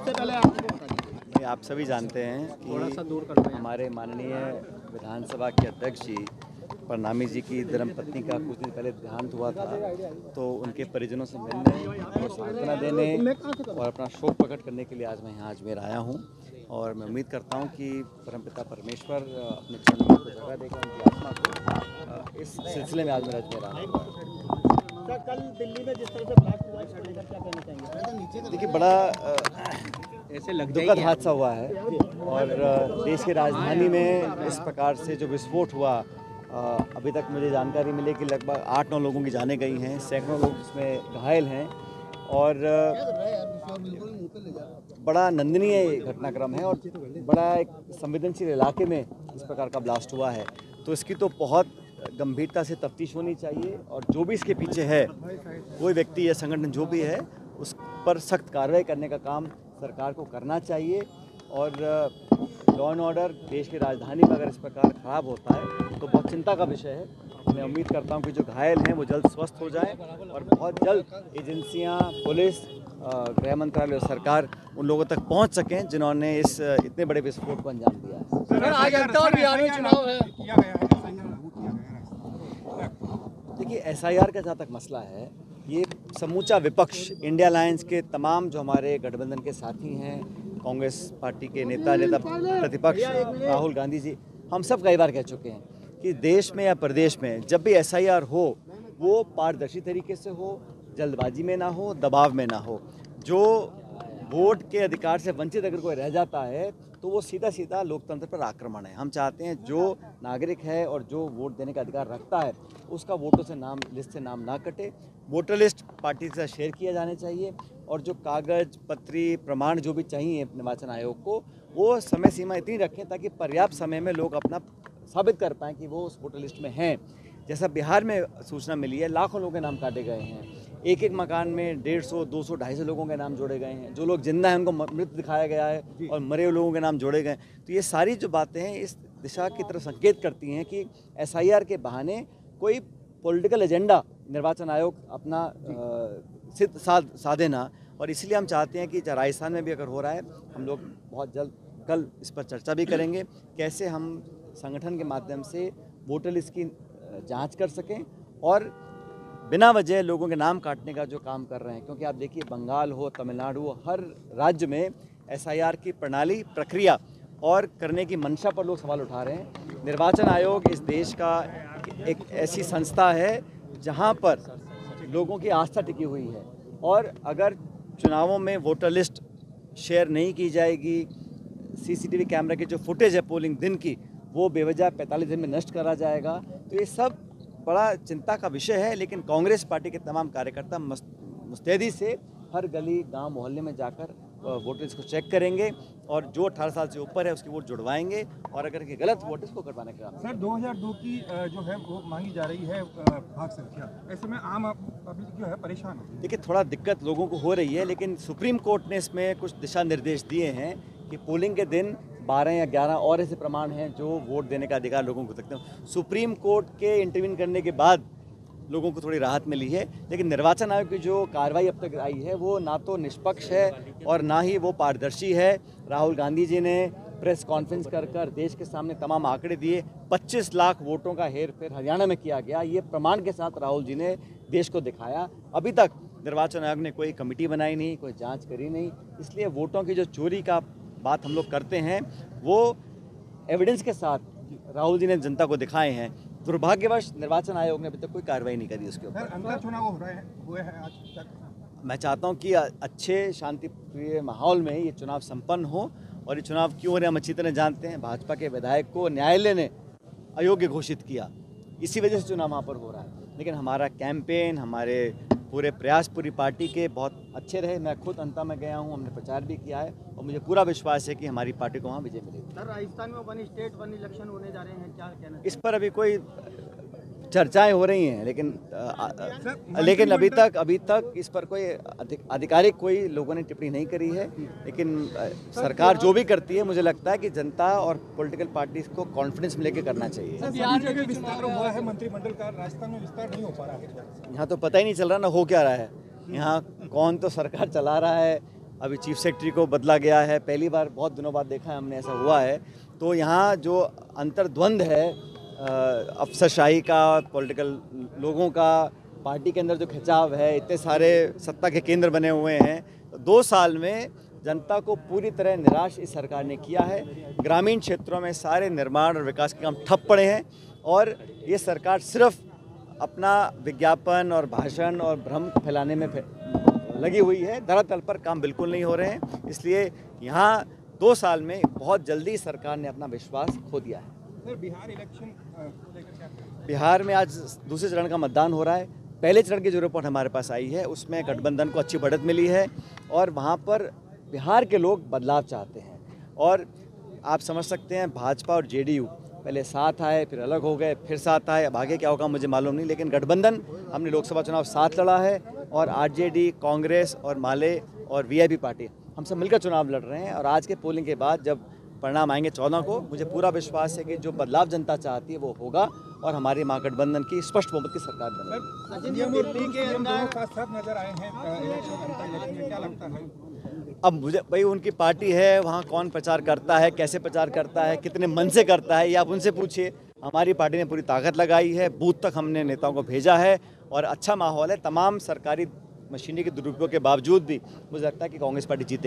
सबसे पहले आपको आप सभी जानते हैं थोड़ा सा दूर कि हमारे माननीय विधानसभा के अध्यक्ष जी प्रणामी जी की धर्मपत्नी का कुछ दिन पहले देहांत हुआ था, तो उनके परिजनों से मिलने और सांत्वना देने और अपना शोक प्रकट करने के लिए आज मैं यहाँ अजमेर आया हूँ। और मैं उम्मीद करता हूँ कि परमपिता परमेश्वर अपने चरणों को जगह देकर उनकी आत्मा को इस सिलसिले में आज मेरा अजमेर आना हुआ है। कल दिल्ली में जिस तरह से ब्लास्ट हुआ है, क्या कहना चाहेंगे? देखिए, बड़ा ऐसे दुखद हादसा हुआ है और देश की राजधानी में इस प्रकार से जो विस्फोट हुआ, अभी तक मुझे जानकारी मिली कि लगभग 8-9 लोगों की जानें गई हैं, सैकड़ों लोग इसमें घायल हैं और बड़ा निंदनीय घटनाक्रम है और बड़ा एक संवेदनशील इलाके में इस प्रकार का ब्लास्ट हुआ है। तो इसकी तो बहुत गंभीरता से तफ्तीश होनी चाहिए और जो भी इसके पीछे है, कोई व्यक्ति या संगठन जो भी है, उस पर सख्त कार्रवाई करने का काम सरकार को करना चाहिए। और लॉ एंड ऑर्डर देश की राजधानी में अगर इस प्रकार खराब होता है तो बहुत चिंता का विषय है। मैं उम्मीद करता हूं कि जो घायल हैं वो जल्द स्वस्थ हो जाएं और बहुत जल्द एजेंसियां, पुलिस, गृह मंत्रालय और सरकार उन लोगों तक पहुंच सकें जिन्होंने इस इतने बड़े विस्फोट को अंजाम दिया है। सर, आज जनता और बिहार में चुनाव है। देखिए, SIR का जहाँ तक मसला है, ये समूचा विपक्ष, इंडिया अलायंस के तमाम जो हमारे गठबंधन के साथी हैं, कांग्रेस पार्टी के नेता प्रतिपक्ष राहुल गांधी जी, हम सब कई बार कह चुके हैं कि देश में या प्रदेश में जब भी SIR हो वो पारदर्शी तरीके से हो, जल्दबाजी में ना हो, दबाव में ना हो। जो वोट के अधिकार से वंचित अगर कोई रह जाता है तो वो सीधा सीधा लोकतंत्र पर आक्रमण है। हम चाहते हैं जो नागरिक है और जो वोट देने का अधिकार रखता है उसका वोटों से नाम, लिस्ट से नाम ना कटे। वोटर लिस्ट पार्टी से शेयर किया जाने चाहिए और जो कागज पत्री प्रमाण जो भी चाहिए निर्वाचन आयोग को, वो समय सीमा इतनी रखें ताकि पर्याप्त समय में लोग अपना साबित कर पाएँ कि वो उस वोटर लिस्ट में हैं। जैसा बिहार में सूचना मिली है, लाखों लोगों के नाम काटे गए हैं, एक एक मकान में 150, 200, 250 लोगों के नाम जोड़े गए हैं। जो लोग जिंदा हैं उनको मृत दिखाया गया है और मरे हुए लोगों के नाम जोड़े गए। तो ये सारी जो बातें हैं इस दिशा की तरफ संकेत करती हैं कि SIR के बहाने कोई पॉलिटिकल एजेंडा निर्वाचन आयोग अपना साधे ना। और इसलिए हम चाहते हैं कि राजस्थान में भी अगर हो रहा है, हम लोग बहुत जल्द कल इस पर चर्चा भी करेंगे, कैसे हम संगठन के माध्यम से वोटर लिस्ट की जांच कर सकें और बिना वजह लोगों के नाम काटने का जो काम कर रहे हैं। क्योंकि आप देखिए, बंगाल हो, तमिलनाडु हो, हर राज्य में SIR की प्रणाली, प्रक्रिया और करने की मंशा पर लोग सवाल उठा रहे हैं। निर्वाचन आयोग इस देश का एक ऐसी संस्था है जहां पर लोगों की आस्था टिकी हुई है और अगर चुनावों में वोटर लिस्ट शेयर नहीं की जाएगी, CCTV कैमरा की जो फुटेज है पोलिंग दिन की, वो बेवजह 45 दिन में नष्ट करा जाएगा। तो ये सब बड़ा चिंता का विषय है। लेकिन कांग्रेस पार्टी के तमाम कार्यकर्ता मुस्तैदी से हर गली, गांव, मोहल्ले में जाकर वोटर्स को चेक करेंगे और जो 18 साल से ऊपर है उसकी वोट जुड़वाएंगे और अगर गलत वोटर्स को करवाने का काम। सर, 2002 की जो है वो मांगी जा रही है भाग संख्या, ऐसे में आम पब्लिक जो है परेशान है। देखिए, थोड़ा दिक्कत लोगों को हो रही है, लेकिन सुप्रीम कोर्ट ने इसमें कुछ दिशा निर्देश दिए हैं कि पोलिंग के दिन 12 या 11 और ऐसे प्रमाण हैं जो वोट देने का अधिकार लोगों को सकते हैं। सुप्रीम कोर्ट के इंटरवीन करने के बाद लोगों को थोड़ी राहत मिली है, लेकिन निर्वाचन आयोग की जो कार्रवाई अब तक आई है वो ना तो निष्पक्ष है और ना ही वो पारदर्शी है। राहुल गांधी जी ने प्रेस कॉन्फ्रेंस कर देश के सामने तमाम आंकड़े दिए। 25 लाख वोटों का हेर फेर हरियाणा में किया गया, ये प्रमाण के साथ राहुल जी ने देश को दिखाया। अभी तक निर्वाचन आयोग ने कोई कमेटी बनाई नहीं, कोई जाँच करी नहीं। इसलिए वोटों की जो चोरी का बात हम लोग करते हैं वो एविडेंस के साथ राहुल जी ने जनता को दिखाए हैं। दुर्भाग्यवश निर्वाचन आयोग ने अभी तक कोई कार्रवाई नहीं करी उसके ऊपर। अंतर चुनाव हुए हैं आज तक। मैं चाहता हूं कि अच्छे शांतिप्रिय माहौल में ये चुनाव संपन्न हो। और ये चुनाव क्यों हो रहे हैं हम अच्छी तरह जानते हैं। भाजपा के विधायक को न्यायालय ने अयोग्य घोषित किया, इसी वजह से चुनाव वहाँ पर हो रहा है। लेकिन हमारा कैंपेन, हमारे पूरे प्रयास पूरी पार्टी के बहुत अच्छे रहे। मैं खुद अंता में गया हूं, हमने प्रचार भी किया है और मुझे पूरा विश्वास है कि हमारी पार्टी को वहां विजय मिलेगी। सर, राजस्थान में 1 स्टेट 1 इलेक्शन होने जा रहे हैं, क्या कहना? इस पर अभी कोई चर्चाएं हो रही हैं, लेकिन अभी तक इस पर कोई आधिकारिक कोई लोगों ने टिप्पणी नहीं करी है। लेकिन सरकार जो भी करती है, मुझे लगता है कि जनता और पॉलिटिकल पार्टीज को कॉन्फिडेंस में लेके करना चाहिए। बिहार में विस्तार हुआ है मंत्रिमंडल का, राजस्थान में विस्तार नहीं हो पा रहा है। यहाँ तो पता ही नहीं चल रहा ना हो क्या रहा है। यहाँ कौन तो सरकार चला रहा है, अभी चीफ सेक्रेटरी को बदला गया है, पहली बार बहुत दिनों बाद देखा है हमने ऐसा हुआ है। तो यहाँ जो अंतर्द्वंद है अफसरशाही का, पॉलिटिकल लोगों का, पार्टी के अंदर जो खिंचाव है, इतने सारे सत्ता के केंद्र बने हुए हैं, 2 साल में जनता को पूरी तरह निराश इस सरकार ने किया है। ग्रामीण क्षेत्रों में सारे निर्माण और विकास के काम ठप पड़े हैं और ये सरकार सिर्फ अपना विज्ञापन और भाषण और भ्रम फैलाने में लगी हुई है। धरातल पर काम बिल्कुल नहीं हो रहे हैं। इसलिए यहाँ 2 साल में बहुत जल्दी सरकार ने अपना विश्वास खो दिया है। सर, बिहार इलेक्शन को लेकर क्या कहेंगे? बिहार में आज दूसरे चरण का मतदान हो रहा है। पहले चरण की जो रिपोर्ट हमारे पास आई है उसमें गठबंधन को अच्छी बढ़त मिली है और वहाँ पर बिहार के लोग बदलाव चाहते हैं। और आप समझ सकते हैं भाजपा और जेडीयू पहले साथ आए, फिर अलग हो गए, फिर साथ आए। अब आगे क्या होगा मुझे मालूम नहीं, लेकिन गठबंधन हमने लोकसभा चुनाव साथ लड़ा है और आरजेडी, कांग्रेस और माले और वीआईपी पार्टी हम सब मिलकर चुनाव लड़ रहे हैं। और आज के पोलिंग के बाद जब परिणाम आएंगे 14 को, मुझे पूरा विश्वास है कि जो बदलाव जनता चाहती है वो होगा और हमारी महागठबंधन की स्पष्ट बहुमत की सरकार बनेगी। दिल्ली के अंदर साथ नजर आए हैं इलेक्शन में, क्या लगता है? अब मुझे भाई उनकी पार्टी है, वहाँ कौन प्रचार करता है, कैसे प्रचार करता है, कितने मन से करता है, ये आप उनसे पूछिए। हमारी पार्टी ने पूरी ताकत लगाई है, बूथ तक हमने नेताओं को भेजा है और अच्छा माहौल है। तमाम सरकारी मशीनरी के दुरुपयोग के बावजूद भी मुझे लगता है कि कांग्रेस पार्टी जीतेगी।